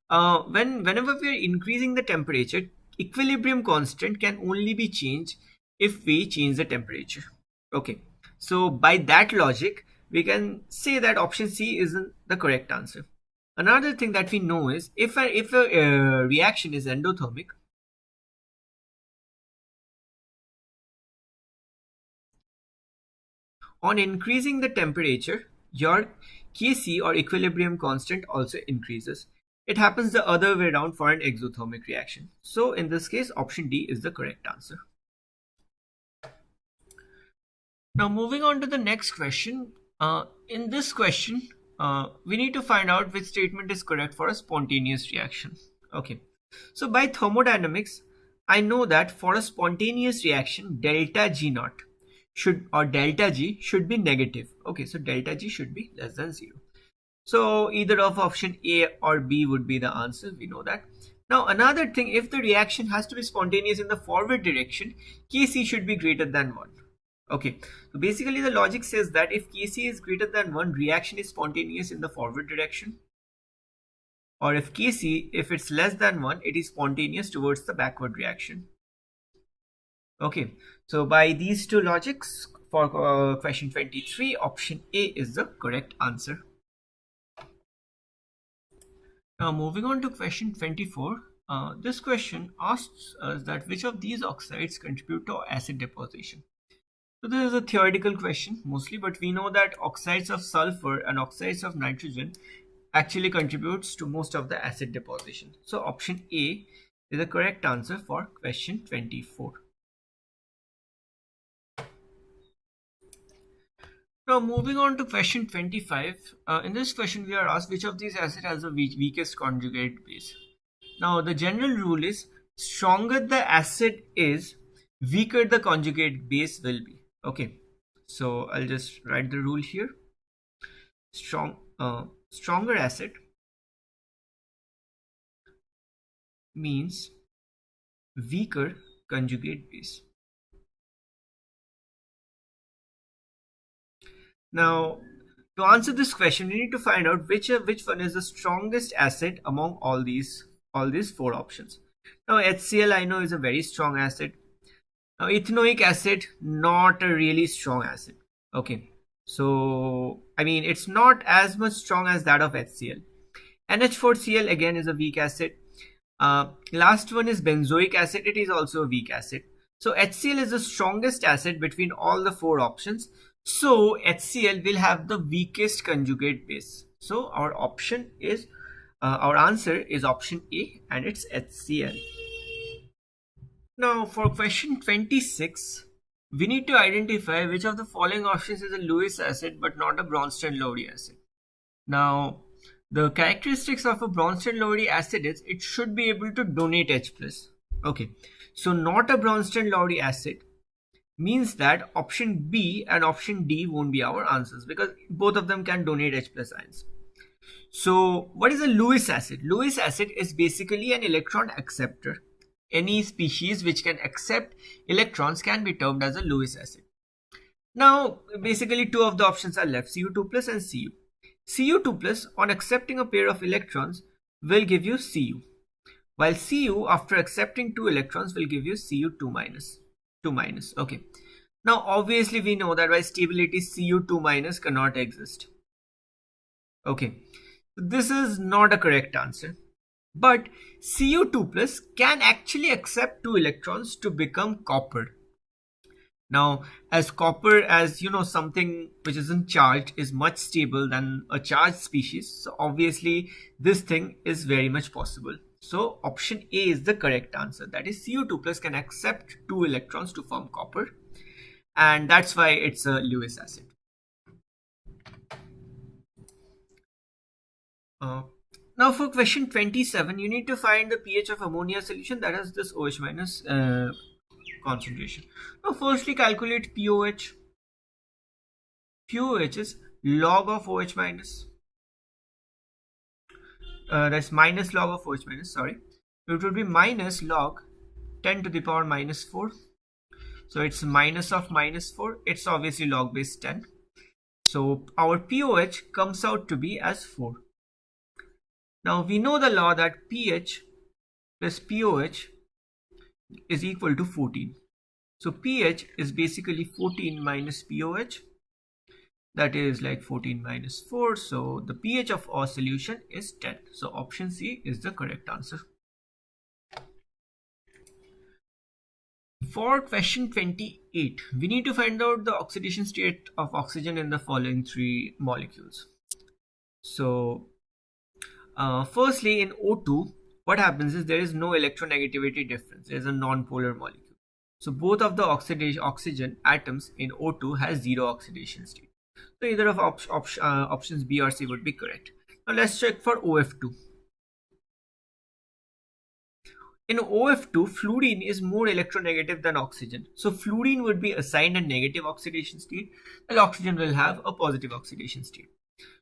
whenever we are increasing the temperature, equilibrium constant can only be changed if we change the temperature. Okay, so by that logic, we can say that option C isn't the correct answer. Another thing that we know is if a reaction is endothermic, on increasing the temperature, your Kc or equilibrium constant also increases. It happens the other way around for an exothermic reaction. So in this case, option D is the correct answer. Now moving on to the next question. In this question, we need to find out which statement is correct for a spontaneous reaction. Okay, so by thermodynamics, I know that for a spontaneous reaction, delta G naught delta G should be negative. Okay, so delta G should be less than 0. So either of option A or B would be the answer. We know that. Now another thing, if the reaction has to be spontaneous in the forward direction, Kc should be greater than 1. Okay, so basically the logic says that if Kc is greater than 1, reaction is spontaneous in the forward direction. Or if Kc, if it's less than 1, it is spontaneous towards the backward reaction. Okay, so by these two logics, for question 23, option A is the correct answer. Now moving on to question 24, this question asks us that which of these oxides contribute to acid deposition. So this is a theoretical question mostly, but we know that oxides of sulfur and oxides of nitrogen actually contributes to most of the acid deposition. So option A is the correct answer for question 24. Now moving on to question 25, in this question we are asked which of these acids has the weakest conjugate base. Now the general rule is stronger the acid is, weaker the conjugate base will be. Okay, so I'll just write the rule here. Stronger acid means weaker conjugate base. Now, to answer this question, we need to find out which one is the strongest acid among all these four options. Now, HCl I know is a very strong acid. Now, ethanoic acid, not a really strong acid. Okay, so I mean it's not as much strong as that of HCl. NH4Cl again is a weak acid. Last one is benzoic acid. It is also a weak acid. So HCl is the strongest acid between all the four options. So HCl will have the weakest conjugate base. So our answer is option A, and it's HCl. Now for question 26, we need to identify which of the following options is a Lewis acid but not a Bronsted-Lowry acid. Now, the characteristics of a Bronsted-Lowry acid is it should be able to donate H+. Okay, so not a Bronsted-Lowry acid means that option B and option D won't be our answers because both of them can donate H+ ions. So what is a Lewis acid? Lewis acid is basically an electron acceptor. Any species which can accept electrons can be termed as a Lewis acid. Now, basically two of the options are left, Cu2 plus and Cu. Cu2 plus on accepting a pair of electrons will give you Cu, while Cu after accepting two electrons will give you Cu2 minus. 2 minus. Okay. Now, obviously we know that by stability Cu2 minus cannot exist. Okay. This is not a correct answer. But Cu2 plus can actually accept two electrons to become copper. Now, as copper, as you know, something which isn't charged is much stable than a charged species. So obviously this thing is very much possible. So option A is the correct answer. That is Cu2 plus can accept two electrons to form copper. And that's why it's a Lewis acid. Now for question 27, you need to find the pH of ammonia solution that has this OH minus concentration. Now firstly calculate pOH. pOH is log of OH minus. That's minus log of OH minus, sorry. It would be minus log 10 to the power minus 4. So it's minus of minus 4. It's obviously log base 10. So our pOH comes out to be as 4. Now we know the law that pH plus pOH is equal to 14. So pH is basically 14 minus pOH. That is like 14 minus 4. So the pH of our solution is 10. So option C is the correct answer. For question 28, we need to find out the oxidation state of oxygen in the following three molecules. So firstly, in O2, what happens is there is no electronegativity difference. There is a non-polar molecule. So both of the oxygen atoms in O2 has zero oxidation state. So either of options B or C would be correct. Now let's check for OF2. In OF2, fluorine is more electronegative than oxygen. So fluorine would be assigned a negative oxidation state, while oxygen will have a positive oxidation state.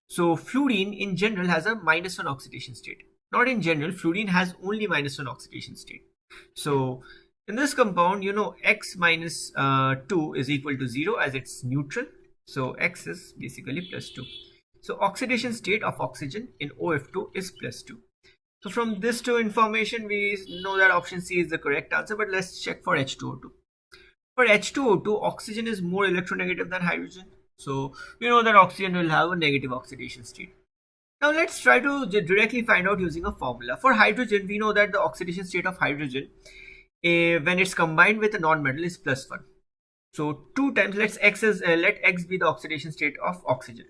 So fluorine in general has a -1 oxidation state. Not in general, fluorine has only -1 oxidation state. So in this compound, you know, X minus 2 is equal to 0 as it's neutral. So X is basically +2. So oxidation state of oxygen in OF2 is +2. So from this two information, we know that option C is the correct answer, but let's check for H2O2. For H2O2, oxygen is more electronegative than hydrogen. So we know that oxygen will have a negative oxidation state. Now let's try to directly find out using a formula. For hydrogen, we know that the oxidation state of hydrogen when it's combined with a non-metal is +1. So 2 times, let X be the oxidation state of oxygen.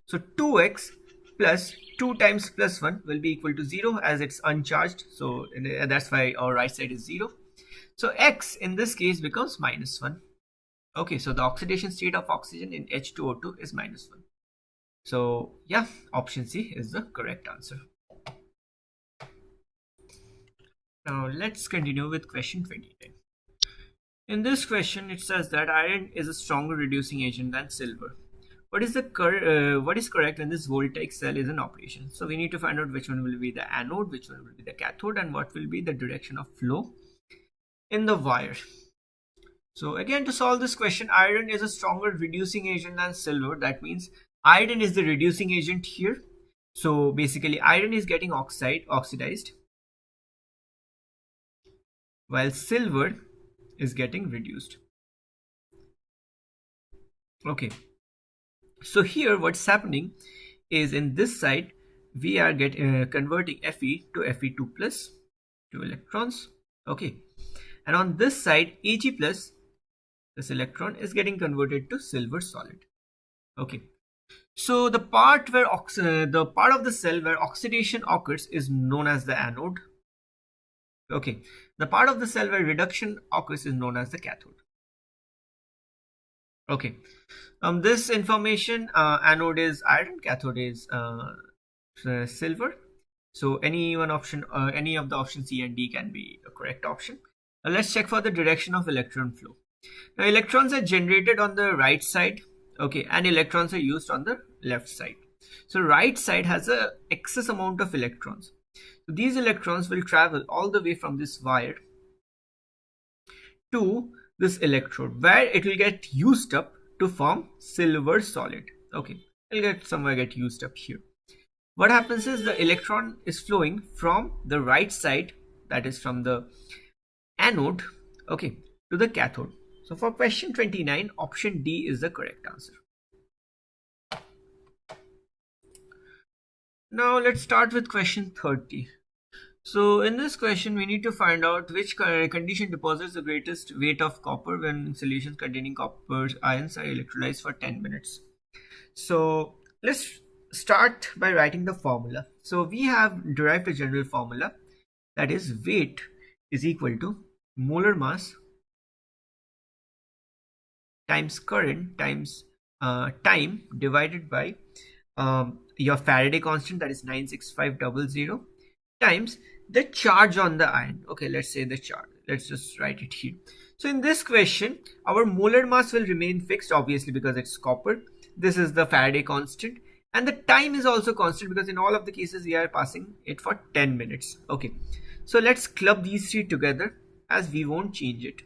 So 2X plus 2 times +1 will be equal to 0 as it's uncharged. So that's why our right side is 0. So X in this case becomes -1. Okay, so the oxidation state of oxygen in H2O2 is -1. So yeah, option C is the correct answer. Now let's continue with question 29. In this question, it says that iron is a stronger reducing agent than silver. What is correct when this voltaic cell is in operation? So we need to find out which one will be the anode, which one will be the cathode, and what will be the direction of flow in the wire. So again, to solve this question, iron is a stronger reducing agent than silver. That means iron is the reducing agent here. So basically iron is getting oxidized, while silver is getting reduced. Okay, so here what's happening is, in this side we are converting Fe to Fe2 plus, 2 electrons. Okay, and on this side Ag plus, this electron is getting converted to silver solid. Okay, so the part of the cell where oxidation occurs is known as the anode. Okay, the part of the cell where reduction occurs is known as the cathode. Okay, this information, anode is iron, cathode is silver. So any of the options C and D can be a correct option. Now let's check for the direction of electron flow. Now electrons are generated on the right side, okay, and electrons are used on the left side. So right side has a excess amount of electrons. So these electrons will travel all the way from this wire to this electrode, where it will get used up to form silver solid. Okay, it'll get used up here. What happens is the electron is flowing from the right side, that is from the anode, okay, to the cathode. So for question 29, option D is the correct answer. Now let's start with question 30. So in this question, we need to find out which condition deposits the greatest weight of copper when solutions containing copper ions are electrolyzed for 10 minutes. So let's start by writing the formula. So we have derived a general formula, that is weight is equal to molar mass times current times time divided by your Faraday constant, that is 96500, times the charge on the ion. Okay, let's say the charge. Let's just write it here. So in this question, our molar mass will remain fixed, obviously, because it's copper. This is the Faraday constant, and the time is also constant because in all of the cases we are passing it for 10 minutes. Okay, so let's club these three together, as we won't change it.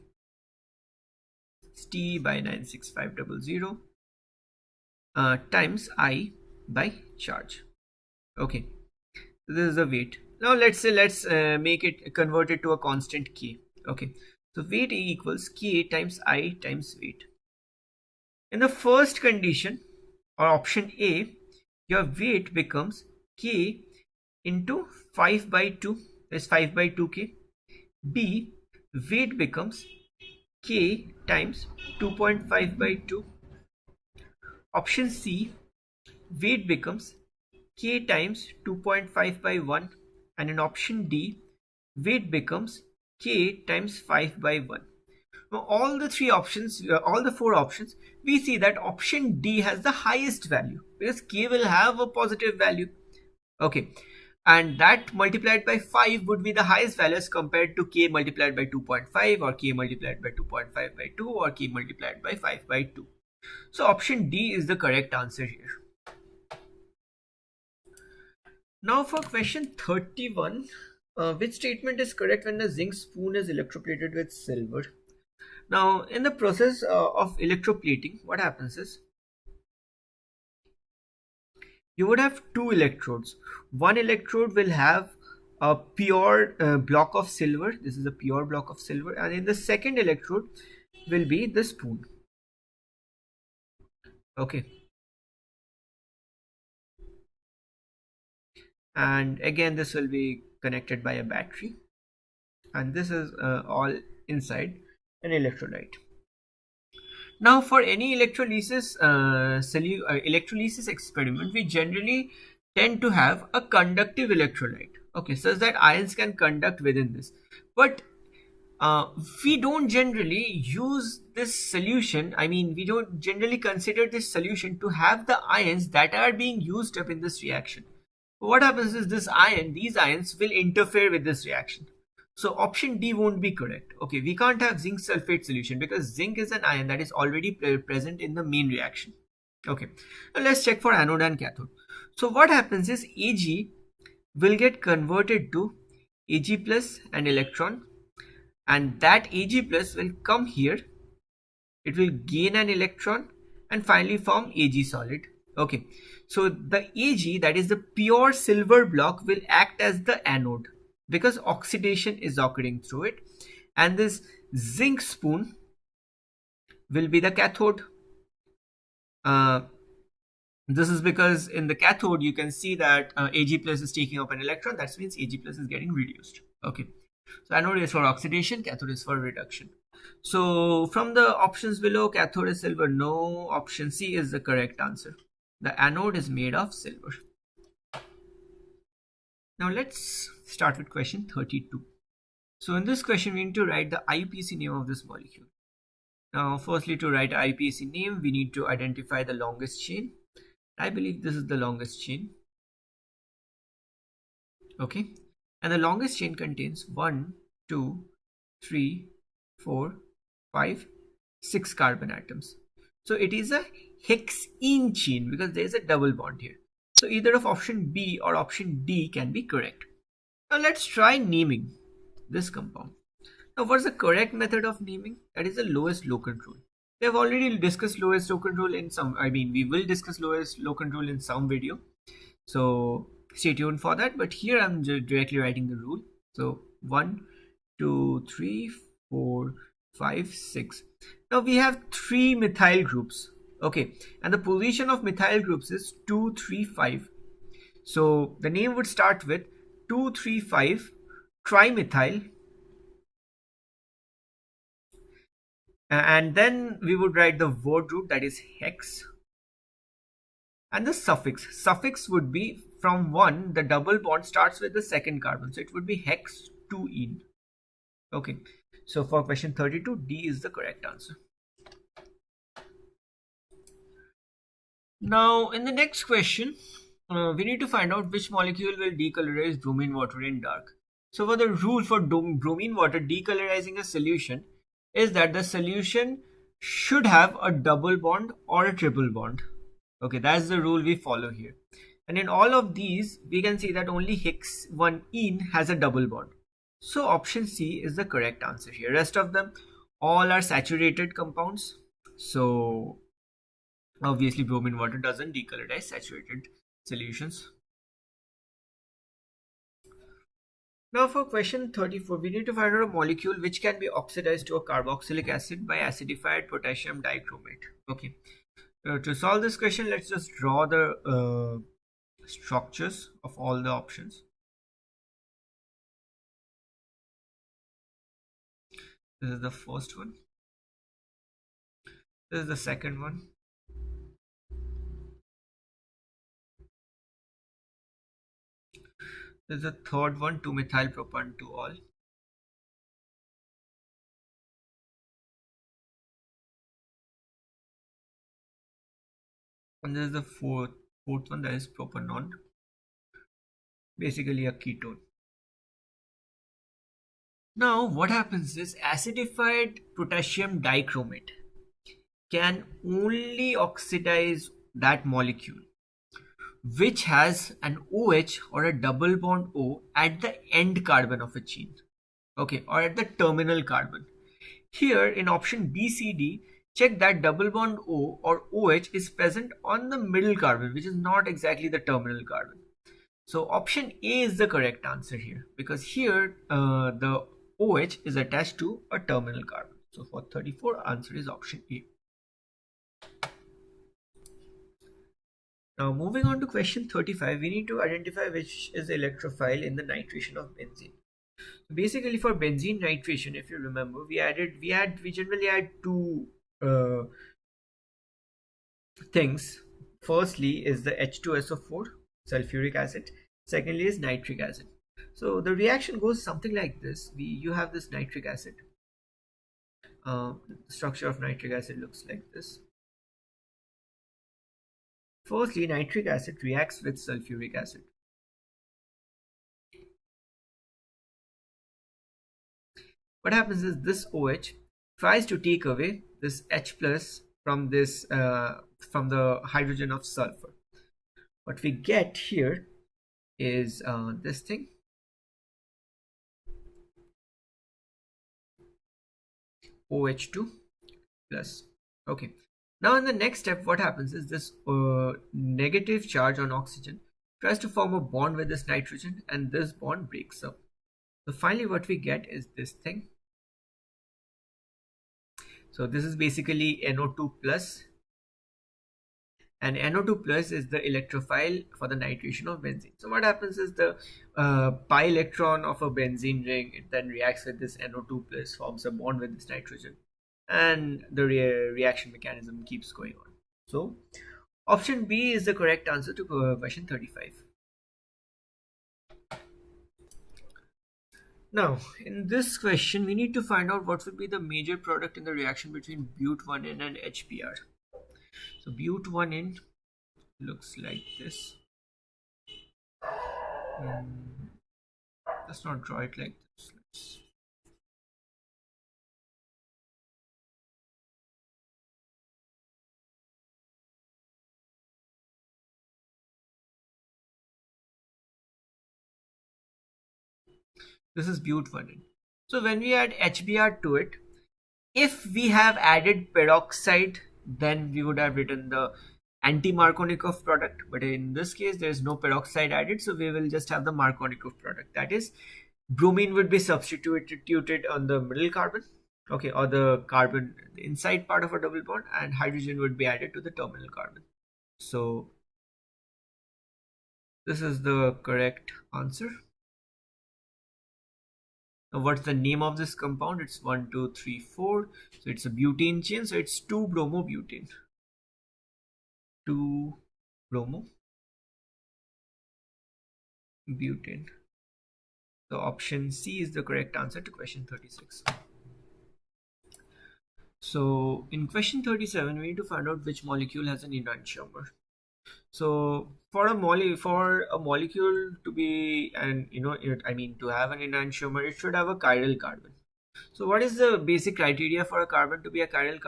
T by 96500 times I by charge. Okay, so this is the weight. Now let's make it convert it to a constant K. Okay, so weight equals K times I times weight. In the first condition, or option A, your weight becomes K into 5 by 2, that's 5 by 2K. B, weight becomes K times 2.5 by 2. Option C, weight becomes K times 2.5 by 1. And in option D, weight becomes K times 5 by 1. Now all the four options, we see that option D has the highest value because K will have a positive value. Okay, and that multiplied by 5 would be the highest values compared to K multiplied by 2.5 or K multiplied by 2.5 by 2 or K multiplied by 5 by 2. So option D is the correct answer here. Now for question 31, which statement is correct when the zinc spoon is electroplated with silver? Now in the process of electroplating, what happens is, you would have two electrodes. One electrode will have a pure block of silver. This is a pure block of silver. And in the second electrode will be the spoon. Okay. And again, this will be connected by a battery. And this is all inside an electrolyte. Now for any electrolysis experiment, we generally tend to have a conductive electrolyte, okay, such that ions can conduct within this. But we don't generally use this solution, we don't generally consider this solution to have the ions that are being used up in this reaction. What happens is these ions will interfere with this reaction. So option D won't be correct. Okay, we can't have zinc sulfate solution because zinc is an ion that is already present in the main reaction. Okay, now let's check for anode and cathode. So what happens is Ag will get converted to Ag plus an electron, and that Ag plus will come here. It will gain an electron and finally form Ag solid. Okay, so the Ag, that is the pure silver block, will act as the anode because oxidation is occurring through it, and this zinc spoon will be the cathode. This is because in the cathode you can see that Ag plus is taking up an electron. That means Ag plus is getting reduced. Okay, so anode is for oxidation, cathode is for reduction. So from the options below, cathode is silver. No, option C is the correct answer. The anode is made of silver. Now let's start with question 32. So in this question we need to write the IUPAC name of this molecule. Now firstly, to write IUPAC name we need to identify the longest chain. I believe this is the longest chain. Okay, and the longest chain contains 1, 2, 3, 4, 5, 6 carbon atoms. So it is a hexene chain because there is a double bond here. So either of option B or option D can be correct. Now let's try naming this compound. Now what's the correct method of naming? That is the lowest low control. We have already discussed lowest low control in some, we will discuss lowest low control in some video. So stay tuned for that. But here I'm directly writing the rule. So 1, 2, 3, 4, 5, 6. Now we have 3 methyl groups. Okay, and the position of methyl groups is 2, 3, 5. So the name would start with 2, 3, 5 trimethyl. And then we would write the word root, that is hex, and the suffix would be from 1, the double bond starts with the second carbon, so it would be hex 2ene. Okay, so for question 32, D is the correct answer. Now in the next question we need to find out which molecule will decolorize bromine water in dark. So for the rule for bromine water decolorizing a solution is that the solution should have a double bond or a triple bond. Okay, that's the rule we follow here. And in all of these, we can see that only hex 1ene has a double bond. So option C is the correct answer here. Rest of them all are saturated compounds. So obviously bromine water doesn't decolorize saturated solutions. Now for question 34, we need to find out a molecule which can be oxidized to a carboxylic acid by acidified potassium dichromate. Okay, to solve this question, let's just draw the structures of all the options. This is the first one. This is the second one. This is the third one, 2-methyl propan-2-ol. And this is the fourth one, that is propanol. Basically a ketone. Now what happens is acidified potassium dichromate can only oxidize that molecule which has an OH or a double bond O at the end carbon of a chain. Okay, or at the terminal carbon. Here in option B, C, D, check that double bond O or OH is present on the middle carbon, which is not exactly the terminal carbon. So option A is the correct answer here, because here the OH is attached to a terminal carbon. So for 34, answer is option A. Now moving on to question 35, we need to identify which is the electrophile in the nitration of benzene. So basically for benzene nitration, if you remember, we generally add two things. Firstly is the H2SO4 sulfuric acid. Secondly is nitric acid. So the reaction goes something like this. You have this nitric acid. The structure of nitric acid looks like this. Firstly, nitric acid reacts with sulfuric acid. What happens is this OH tries to take away this H plus from this from the hydrogen of sulfur. What we get here is this thing. OH2 plus. Okay. Now in the next step, what happens is this negative charge on oxygen tries to form a bond with this nitrogen, and this bond breaks up. So finally what we get is this thing. So this is basically NO2 plus, and NO2 plus is the electrophile for the nitration of benzene. So what happens is the pi electron of a benzene ring, it then reacts with this NO2 plus, forms a bond with this nitrogen, and the reaction mechanism keeps going on. So option B is the correct answer to question 35. Now, in this question, we need to find out what would be the major product in the reaction between but1N and HBr. So but1N looks like this. Let's not draw it like this. This is but1N. So when we add HBr to it, if we have added peroxide, then we would have written the anti-Markovnikov product, but in this case there is no peroxide added, so we will just have the Markovnikov product. That is, bromine would be substituted on the middle carbon, okay, or the carbon inside part of a double bond, and hydrogen would be added to the terminal carbon. So this is the correct answer. Now what's the name of this compound? It's 1 2 3 4, so it's a butane chain, so it's 2-bromobutane. 2-bromobutane. So option C is the correct answer to question 36. So in question 37, we need to find out which molecule has an enantiomer. So for a molecule to be, and to have an enantiomer, it should have a chiral carbon. So what is the basic criteria for a carbon to be a chiral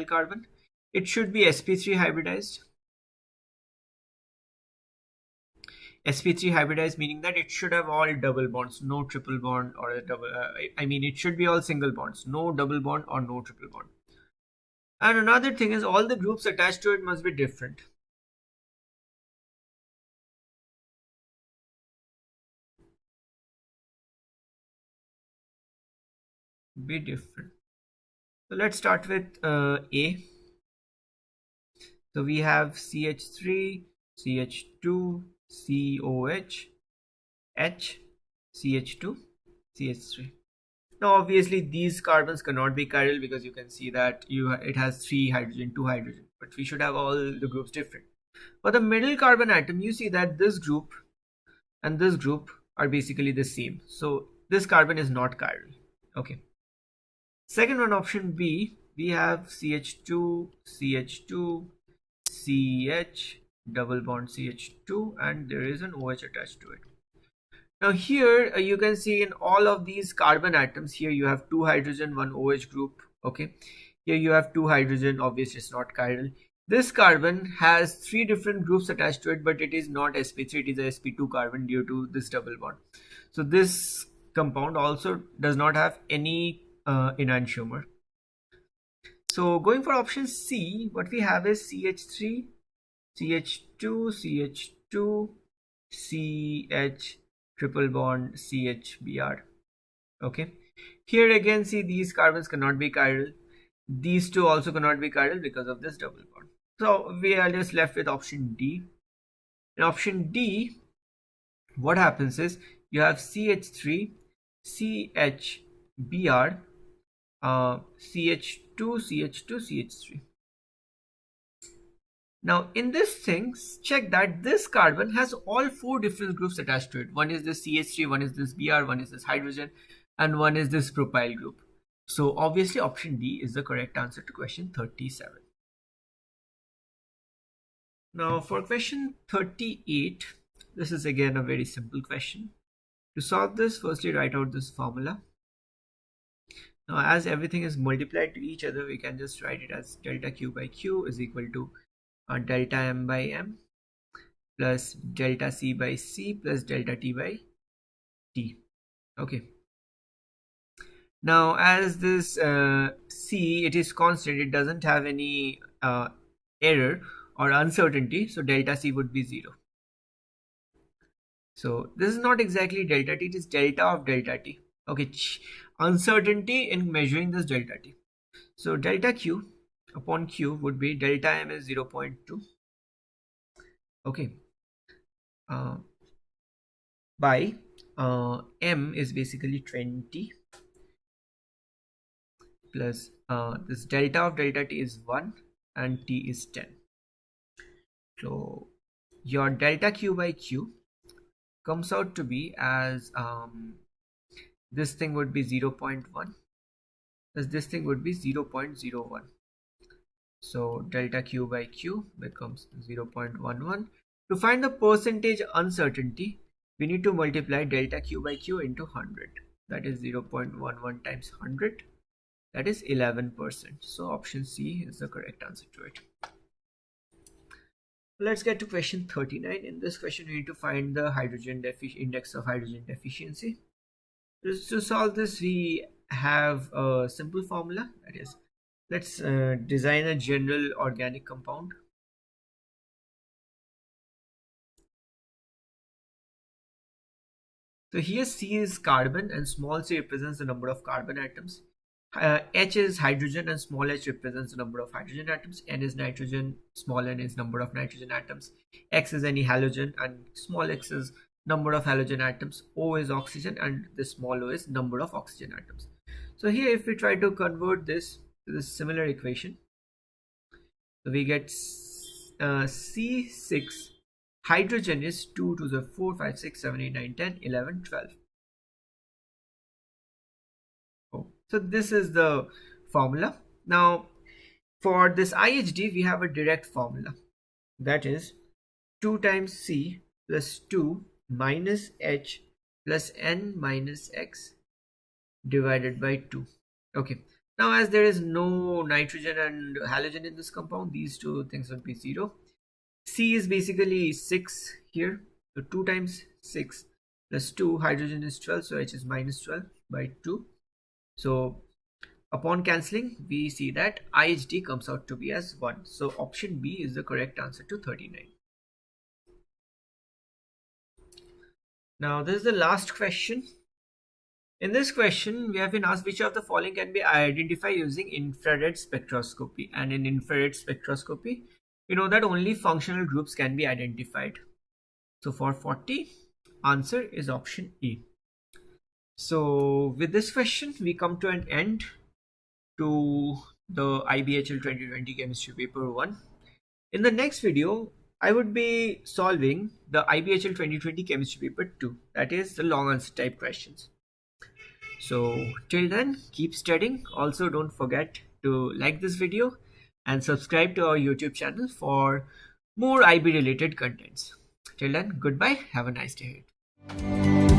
carbon? It should be sp3 hybridized. sp3 hybridized meaning that it should have all double bonds, no triple bond or a double. It should be all single bonds, no double bond or no triple bond. And another thing is all the groups attached to it must be different. So let's start with A. So we have CH3, CH2, COH, H, CH2, CH3. Now obviously these carbons cannot be chiral because you can see that it has 3 hydrogen, 2 hydrogen, but we should have all the groups different. For the middle carbon atom, you see that this group and this group are basically the same. So this carbon is not chiral. Okay. Second one, option B, we have CH2, CH2, CH, double bond CH2, and there is an OH attached to it. Now here you can see in all of these carbon atoms, here you have 2 hydrogen, 1 OH group. Okay, here you have 2 hydrogen, obviously it's not chiral. This carbon has 3 different groups attached to it, but it is not sp3, it is a sp2 carbon due to this double bond. So this compound also does not have any enantiomer. So going for option C, what we have is CH3, CH2, CH2, CH, triple bond CHBr. Okay, here again see these carbons cannot be chiral. These two also cannot be chiral because of this double bond. So we are just left with option D. In option D, what happens is you have CH3, CHBr, CH2, CH2, CH3. Now in this thing, check that this carbon has all 4 different groups attached to it. One is this CH3, one is this Br, one is this hydrogen, and one is this propyl group. So obviously option D is the correct answer to question 37. Now for question 38, this is again a very simple question. To solve this, firstly write out this formula. Now as everything is multiplied to each other, we can just write it as delta Q by Q is equal to delta M by M plus delta C by C plus delta T by T. Okay. Now, as this C, it is constant, it doesn't have any error or uncertainty, so delta C would be 0. So this is not exactly delta T, it is delta of delta T. Okay, uncertainty in measuring this delta T. So delta Q upon Q would be delta M is 0.2. Okay. By M is basically 20 plus this delta of delta T is 1 and T is 10. So your delta Q by Q comes out to be as this thing would be 0.1, as this thing would be 0.01. So delta Q by Q becomes 0.11. To find the percentage uncertainty, we need to multiply delta Q by Q into 100. That is 0.11 times 100. That is 11%. So option C is the correct answer to it. Let's get to question 39. In this question, we need to find the index of hydrogen deficiency. To solve this, we have a simple formula. That is, let's design a general organic compound. So here C is carbon and small c represents the number of carbon atoms. H is hydrogen and small h represents the number of hydrogen atoms. N is nitrogen, small n is number of nitrogen atoms. X is any halogen and small x is number of halogen atoms. O is oxygen and the small o is number of oxygen atoms. So here if we try to convert this to this similar equation, so we get C6, hydrogen is 2 to the 4, 5, 6, 7, 8, 9, 10, 11, 12. So this is the formula. Now for this IHD we have a direct formula, that is 2 times C plus 2 minus H plus N minus X divided by 2. Okay, now as there is no nitrogen and halogen in this compound, these two things would be 0. C is basically 6 here, so 2 times 6 plus 2, hydrogen is 12, so H is minus 12 by 2. So upon cancelling, we see that IHD comes out to be as 1. So option B is the correct answer to 39. Now this is the last question. In this question, we have been asked which of the following can be identified using infrared spectroscopy. And in infrared spectroscopy, we know that only functional groups can be identified. So for 40, answer is option E. So with this question, we come to an end to the IBHL 2020 Chemistry Paper 1. In the next video, I would be solving the IBHL 2020 Chemistry Paper 2, that is the long answer type questions. So till then, keep studying. Also, don't forget to like this video and subscribe to our YouTube channel for more IB related contents. Till then, goodbye. Have a nice day ahead.